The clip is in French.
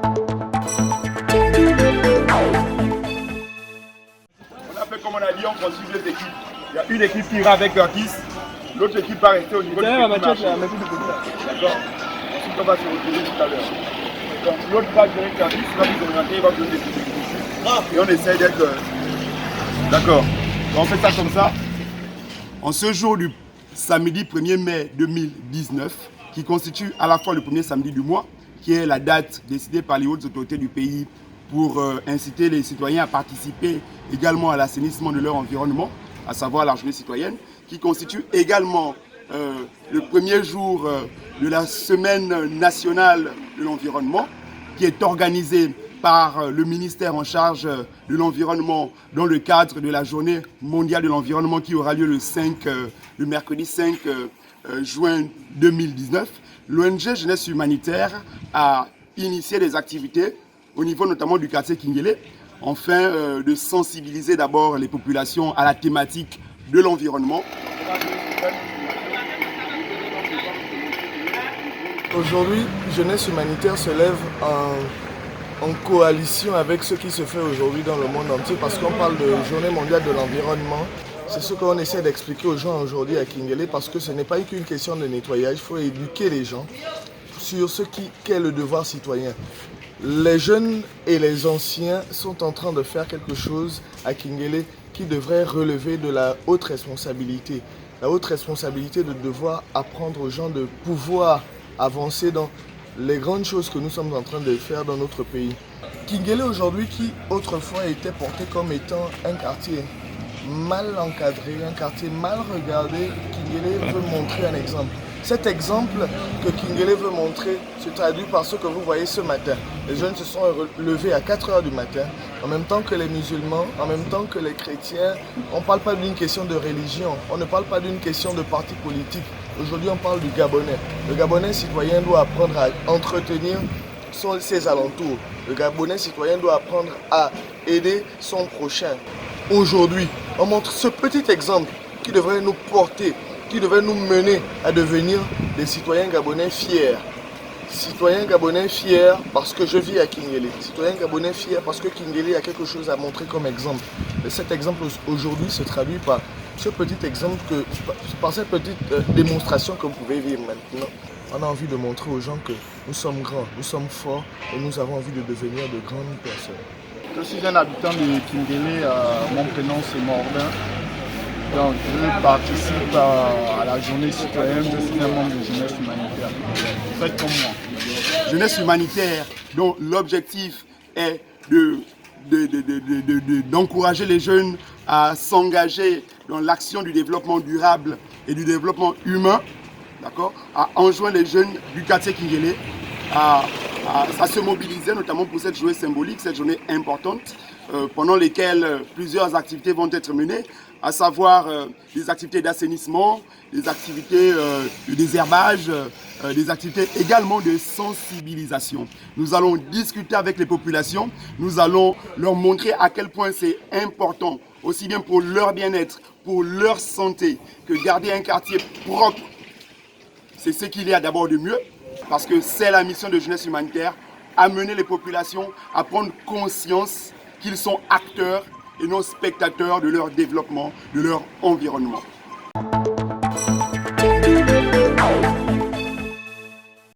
On a fait comme on a dit, on construit deux équipes. Il y a une équipe qui ira avec Curtis, l'autre équipe va rester au niveau du petit marché. D'accord. Ensuite, on va se retrouver tout à l'heure. Donc l'autre va gérer Curtis, va vous orienter, il va vous donner des équipes. Et on essaie d'être... D'accord. On fait ça comme ça. En ce jour du samedi 1er mai 2019, qui constitue à la fois le premier samedi du mois, qui est la date décidée par les hautes autorités du pays pour inciter les citoyens à participer également à l'assainissement de leur environnement, à savoir la journée citoyenne, qui constitue également le premier jour de la semaine nationale de l'environnement, qui est organisée par le ministère en charge de l'environnement dans le cadre de la journée mondiale de l'environnement qui aura lieu le mercredi 5 juin 2019. L'ONG Jeunesse Humanitaire a initié des activités au niveau notamment du quartier Kingélé, afin de sensibiliser d'abord les populations à la thématique de l'environnement. Aujourd'hui, Jeunesse Humanitaire se lève en coalition avec ce qui se fait aujourd'hui dans le monde entier parce qu'on parle de Journée mondiale de l'environnement. C'est ce qu'on essaie d'expliquer aux gens aujourd'hui à Kingélé parce que ce n'est pas qu'une question de nettoyage, il faut éduquer les gens sur ce qu'est le devoir citoyen. Les jeunes et les anciens sont en train de faire quelque chose à Kingélé qui devrait relever de la haute responsabilité. La haute responsabilité de devoir apprendre aux gens de pouvoir avancer dans les grandes choses que nous sommes en train de faire dans notre pays. Kingélé aujourd'hui qui autrefois était porté comme étant un quartier mal encadré, un quartier mal regardé, Kingélé veut montrer un exemple. Cet exemple que Kingélé veut montrer se traduit par ce que vous voyez ce matin. Les jeunes se sont levés à 4 h du matin, en même temps que les musulmans, en même temps que les chrétiens. On ne parle pas d'une question de religion, on ne parle pas d'une question de parti politique. Aujourd'hui, on parle du Gabonais. Le Gabonais citoyen doit apprendre à entretenir ses alentours. Le Gabonais citoyen doit apprendre à aider son prochain. Aujourd'hui, on montre ce petit exemple qui devrait nous porter, qui devrait nous mener à devenir des citoyens gabonais fiers. Citoyens gabonais fiers parce que je vis à Kingélé. Citoyens gabonais fiers parce que Kingélé a quelque chose à montrer comme exemple. Et cet exemple aujourd'hui se traduit par ce petit exemple, par cette petite démonstration que vous pouvez vivre maintenant. On a envie de montrer aux gens que nous sommes grands, nous sommes forts et nous avons envie de devenir de grandes personnes. Je suis un habitant de Kingélé, mon prénom c'est Mordin. Donc je participe à la journée citoyenne, je suis un membre de Jeunesse Humanitaire. Faites comme moi. Jeunesse Humanitaire, dont l'objectif est d'encourager les jeunes à s'engager dans l'action du développement durable et du développement humain, d'accord, à enjoindre les jeunes du quartier Kingélé à se mobiliser, notamment pour cette journée symbolique, cette journée importante, pendant lesquelles plusieurs activités vont être menées, à savoir des activités d'assainissement, des activités de désherbage, des activités également de sensibilisation. Nous allons discuter avec les populations, nous allons leur montrer à quel point c'est important, aussi bien pour leur bien-être, pour leur santé, que garder un quartier propre, c'est ce qu'il y a d'abord de mieux, parce que c'est la mission de Jeunesse Humanitaire, amener les populations à prendre conscience qu'ils sont acteurs et non spectateurs de leur développement, de leur environnement.